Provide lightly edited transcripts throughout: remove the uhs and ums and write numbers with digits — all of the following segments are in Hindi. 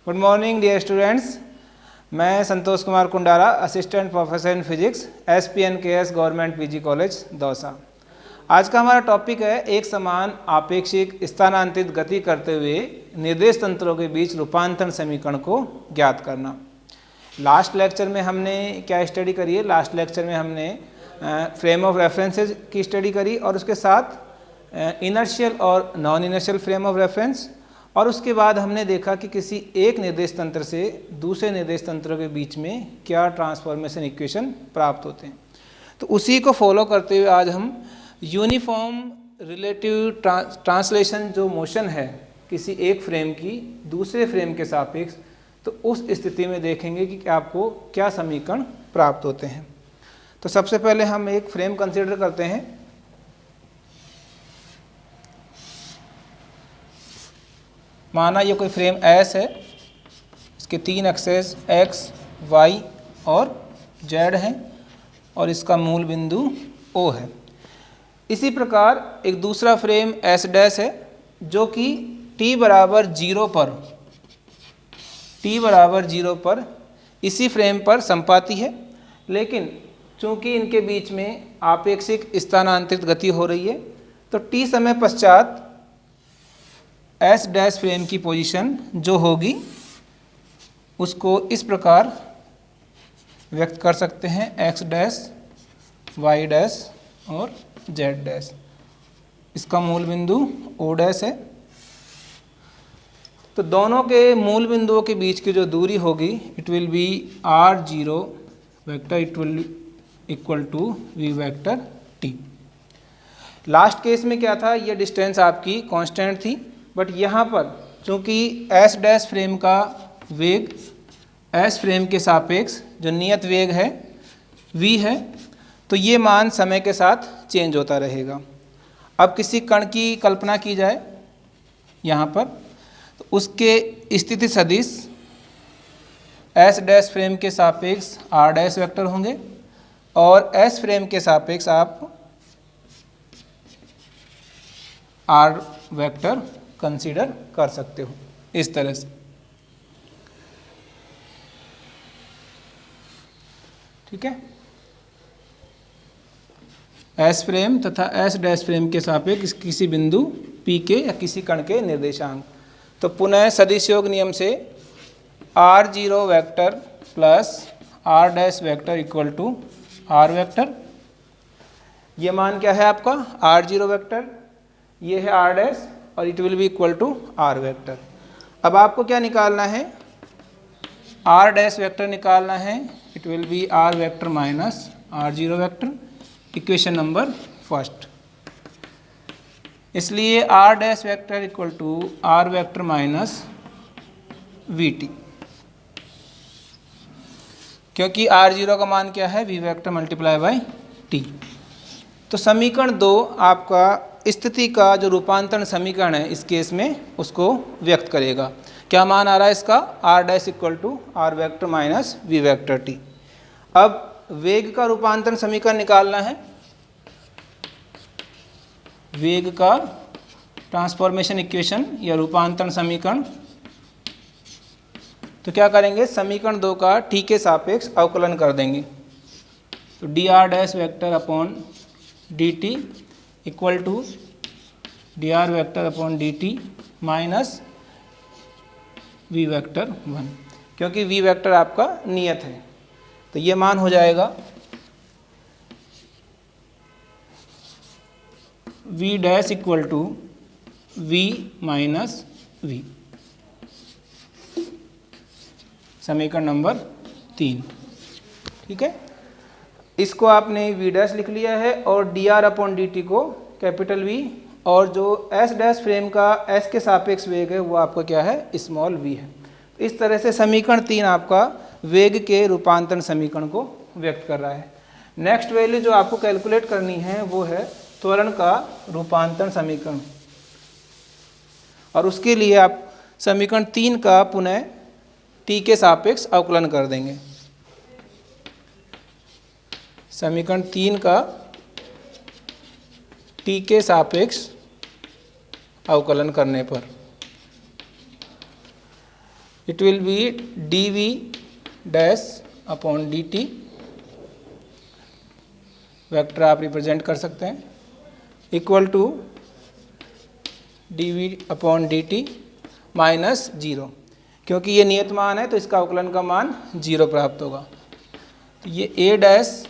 Good morning dear students. मैं Santosh Kumar Kundara, assistant professor in physics, SPNKS government PG college Dausa. आज का हमारा टॉपिक है एक समान आपेक्षिक स्थानांतरित गति करते हुए निर्देश तंत्रों के बीच रूपांतरण समीकरण को ज्ञात करना। लास्ट लेक्चर में हमने क्या स्टडी करी है? लास्ट लेक्चर में हमने फ्रेम ऑफ रेफरेंसेस की स्टडी करी और उसके साथ इनर्शियल और non inertial frame of reference, और उसके बाद हमने देखा कि किसी एक निर्देश तंत्र से दूसरे निर्देश तंत्रों के बीच में क्या ट्रांसफॉर्मेशन इक्वेशन प्राप्त होते हैं। तो उसी को फॉलो करते हुए आज हम यूनिफॉर्म रिलेटिव ट्रांसलेशन जो मोशन है किसी एक फ्रेम की दूसरे फ्रेम के सापेक्ष, तो उस स्थिति में देखेंगे कि आपको क्या समीकरण प्राप्त होते हैं। तो सबसे पहले हम एक फ्रेम कंसीडर करते हैं। माना ये कोई फ्रेम S है, इसके 3 एक्सेस X, Y और Z हैं और इसका मूल बिंदु O है। इसी प्रकार एक दूसरा फ्रेम S डैश है जो कि t बराबर 0 पर इसी फ्रेम पर संपाती है, लेकिन चूंकि इनके बीच में आपेक्षिक स्थानांतरित गति हो रही है तो t समय पश्चात S डैश फ्रेम की पोजीशन जो होगी उसको इस प्रकार व्यक्त कर सकते हैं, X डैश, Y डैश और Z डैश। इसका मूल बिंदु O डैश है। तो दोनों के मूल बिंदुओं के बीच की जो दूरी होगी it will be R0 vector, it will equal to V vector T। Last case में क्या था, ये डिस्टेंस आपकी कांस्टेंट थी, बट यहाँ पर चूँकि S डैश फ्रेम का वेग S फ्रेम के सापेक्ष जो नियत वेग है V है, तो ये मान समय के साथ चेंज होता रहेगा। अब किसी कण की कल्पना की जाए यहाँ पर, तो उसके स्थिति सदिश S डैश फ्रेम के सापेक्ष R डैश वेक्टर होंगे और S फ्रेम के सापेक्ष आप R वेक्टर कंसीडर कर सकते हो इस तरह से। ठीक है, S फ्रेम तथा S डैश फ्रेम के सापेक्ष किसी बिंदु P के या किसी कण के निर्देशांक। तो पुनः सदिश योग नियम से R0 vector plus R dash vector equal to R vector. ये मान क्या है आपका R0 वेक्टर, ये है R डैश और it will be equal to R vector. अब आपको क्या निकालना है, R डैश वेक्टर निकालना है, it will be R vector minus R0 vector, equation number first. इसलिए R dash vector equal to R vector minus VT, क्योंकि R0 का मान क्या है, V vector multiply by T। तो समीकरण 2 आपका स्थिति का जो रूपांतरण समीकरण है इस केस में उसको व्यक्त करेगा। क्या मान आ रहा है इसका, R dash equal to R vector minus V vector T। अब वेग का रूपांतरण समीकरण निकालना है, वेग का ट्रांसफॉर्मेशन इक्वेशन या रूपांतरण समीकरण। तो क्या करेंगे, समीकरण 2 का t के सापेक्ष अवकलन कर देंगे। तो dr dash vector upon dt equal to dr vector upon dt minus v vector 1, क्योंकि v वेक्टर आपका नियत है। तो ये मान हो जाएगा v dash equal to v minus v, समीकरण नंबर 3। ठीक है, इसको आपने v डैश लिख लिया है और dr अपॉन dt को कैपिटल V, और जो S डैश फ्रेम का S के सापेक्ष वेग है वो आपका क्या है, स्मॉल v है। तो इस तरह से समीकरण 3 आपका वेग के रूपांतरण समीकरण को व्यक्त कर रहा है। नेक्स्ट वैल्यू जो आपको कैलकुलेट करनी है वो है त्वरण का रूपांतरण समीकरण, और उसके लिए आप समीकरण 3 का पुनः t के सापेक्ष अवकलन कर देंगे। समीकरण 3 का t के सापेक्ष अवकलन करने पर it will be dv dash upon dt, vector आप रिप्रेजेंट कर सकते हैं, equal to dv upon dt minus 0, क्योंकि ये नियत मान है तो इसका अवकलन का मान 0 प्राप्त होगा। तो ये a dash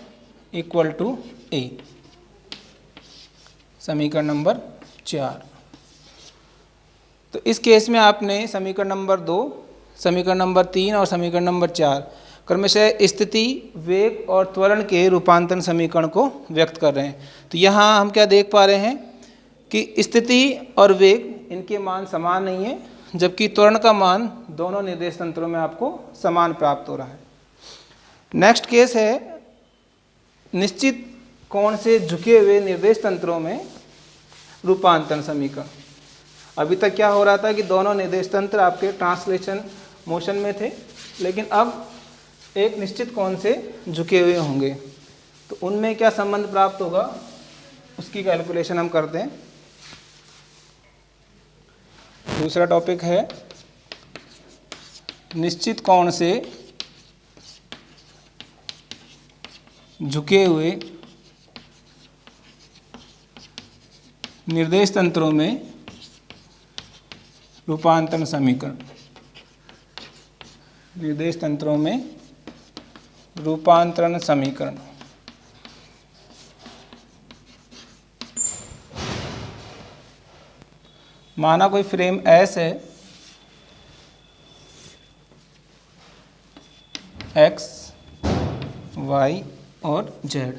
equal to a, समीकरण नंबर 4। तो इस केस में आपने समीकरण नंबर 2, समीकरण नंबर 3 और समीकरण नंबर 4 क्रमशः स्थिति, वेग और त्वरण के रूपांतरण समीकरण को व्यक्त कर रहे हैं। तो यहाँ हम क्या देख पा रहे हैं कि स्थिति और वेग इनके मान समान नहीं है, जबकि त्वरण का मान दोनों निर्देश तंत्रों में आपको समान प्राप्त हो रहा है। नेक्स्ट केस है निश्चित कोण से झुके हुए निर्देश तंत्रों में रूपांतरण समीकरण। अभी तक क्या हो रहा था कि दोनों निर्देश तंत्र आपके ट्रांसलेशन मोशन में थे, लेकिन अब एक निश्चित कोण से झुके हुए होंगे, तो उनमें क्या संबंध प्राप्त होगा उसकी कैलकुलेशन हम करते हैं। दूसरा टॉपिक है निश्चित कोण से झुके हुए निर्देश तंत्रों में रूपांतरण समीकरण। निर्देश तंत्रों में रूपांतरण समीकरण। माना कोई फ्रेम S है, X, Y और Z,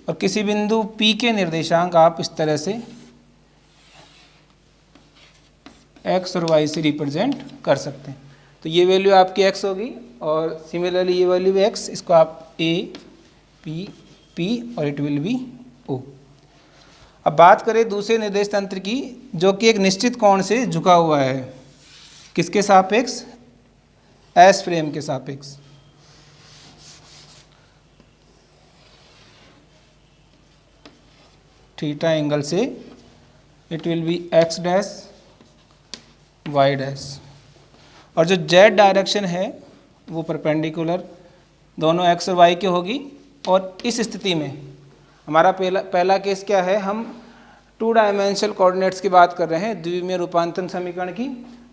और किसी बिंदु P के निर्देशांक आप इस तरह से X और Y से रिप्रेजेंट कर सकते हैं। तो ये वैल्यू आपकी X होगी और सिमिलरली ये वैल्यू भी X, इसको आप A, P, P और इट विल बी O। अब बात करें दूसरे निर्देश तंत्र की, जो कि एक निश्चित कोण से झुका हुआ है। किसके सापेक्ष? S फ्रेम के सापेक्ष। थीटा एंगल से it will B X dash Y dash, और जो Z डायरेक्शन है वो परपेंडिकुलर दोनों X और Y की होगी। और इस स्थिति में हमारा पहला केस क्या है, हम 2 डायमेंशनल कोऑर्डिनेट्स की बात कर रहे हैं, द्विमीय रूपांतरण समीकरण की।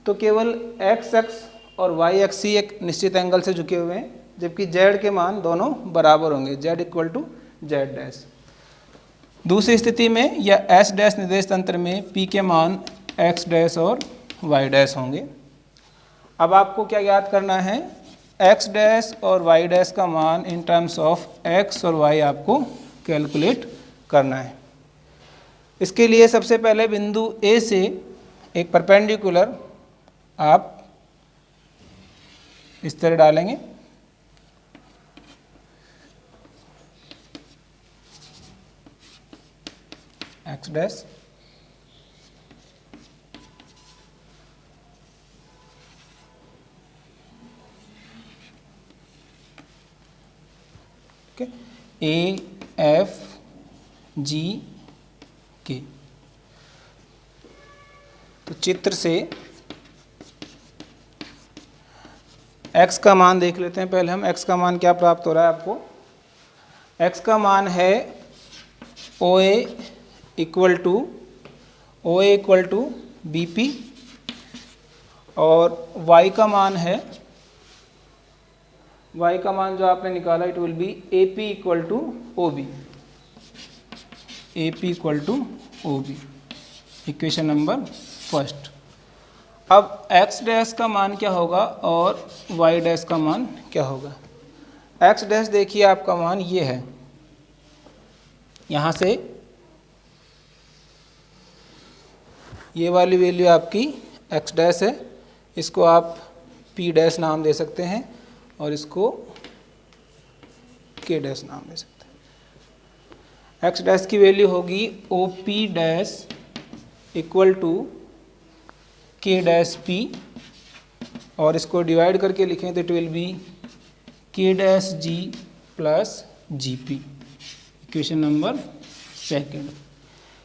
तो केवल X अक्ष और Y अक्ष ही एक निश्चित एंगल से झुके हुए हैं, जबकि Z के मान दोनों बराबर होंगे, Z equal to Z dash. दूसरी स्थिति में या S डैश निर्देश तंत्र में P के मान X डैश और Y डैश होंगे। अब आपको क्या याद करना है, X डैश और Y डैश का मान इन टर्म्स ऑफ X और Y आपको कैलकुलेट करना है। इसके लिए सबसे पहले बिंदु A से एक परपेंडिकुलर आप इस तरह डालेंगे, X dash, A, F, G, K। तो चित्र से x का मान देख लेते हैं। पहले हम x का मान क्या प्राप्त हो रहा है आपको। x का मान है OA इक्वल टू BP, और y का मान है, y का मान जो आपने निकाला it will be AP equal to OB, AP equal to OB, equation number first. अब x डैश का मान क्या होगा और y डैश का मान क्या होगा। x डैश देखिए आपका मान ये है, यहाँ से ये वाली वैल्यू आपकी x डैश है, इसको आप p डैश नाम दे सकते हैं और इसको k डैश नाम दे सकते हैं। x डैश की वैल्यू होगी OP dash equal to k dash p, और इसको डिवाइड करके लिखें तो it will be k dash g plus GP, equation number second.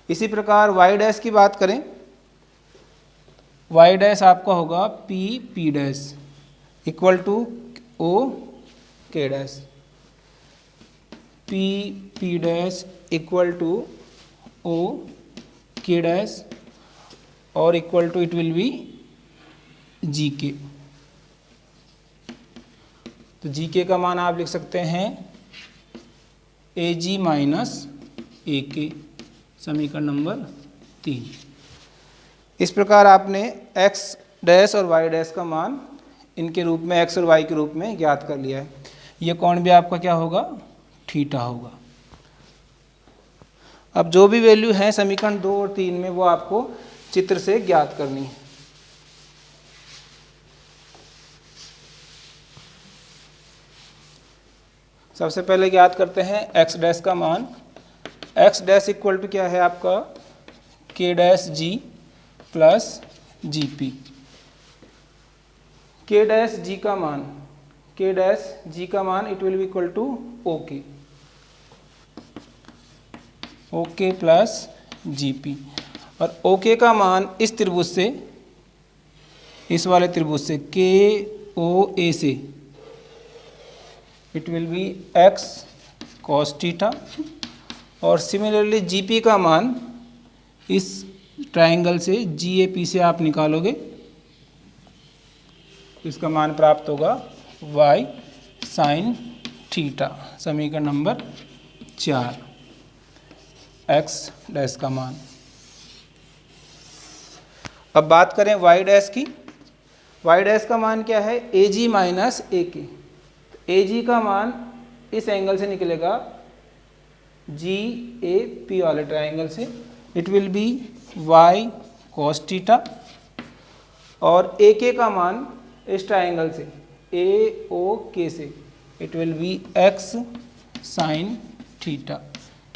इसी प्रकार y डैश की बात करें वाई डैश आपका होगा P P dash equal to O K dash, P P dash equal to O K dash और equal to it will be G K. तो जी के का मान आप लिख सकते हैं ए जी माइनस ए के, समीकरण नंबर 3। इस प्रकार आपने x डैश और y डैश का मान इनके रूप में x और y के रूप में ज्ञात कर लिया है। ये कोण भी आपका क्या होगा, थीटा होगा। अब जो भी वैल्यू है समीकरण 2 और 3 में वो आपको चित्र से ज्ञात करनी है। सबसे पहले ज्ञात करते हैं x डैश का मान। x डैश इक्वल टू क्या है आपका k dash G plus G P. k dash G का मान, k डैश जी का मान it will be equal to okay, okay plus G P. और ओके का मान इस त्रिभुज से, इस वाले त्रिभुज से के ओ ए से it will B x cos theta. और सिमिलरली जीपी का मान इस ट्राइंगल से GAP से आप निकालोगे, इसका मान प्राप्त होगा y sin थीटा, समीकरण नंबर 4, x डैश का मान। अब बात करें y डैश की। y डैश का मान क्या है, ए जी माइनस ए के। ए जी का मान इस एंगल से निकलेगा GAP वाले ट्राइंगल से, it will B y cos theta. और ए के का मान इस ट्राइंगल से AOK से, it will B x sin theta,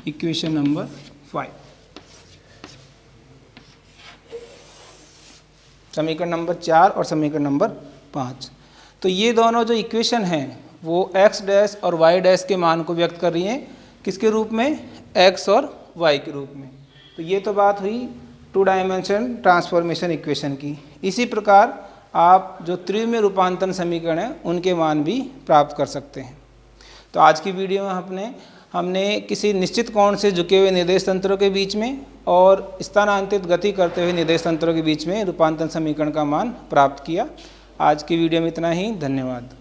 equation number 5। समीकरण नंबर 4 और समीकरण नंबर 5। तो ये दोनों जो इक्वेशन हैं वो x डैश और y डैश के मान को व्यक्त कर रही हैं, किसके रूप में, x और y के रूप में। तो ये तो बात हुई 2 डायमेंशन ट्रांसफॉर्मेशन इक्वेशन की। इसी प्रकार आप जो त्रिविमीय रूपांतरण समीकरण हैं उनके मान भी प्राप्त कर सकते हैं। तो आज की वीडियो में हमने किसी निश्चित कोण से झुके हुए निर्देश तंत्रों के बीच में और स्थानांतरित गति करते हुए निर्देश तंत्रों के बीच में रूपांतरण समीकरण का मान प्राप्त किया। आज की वीडियो में इतना ही, धन्यवाद।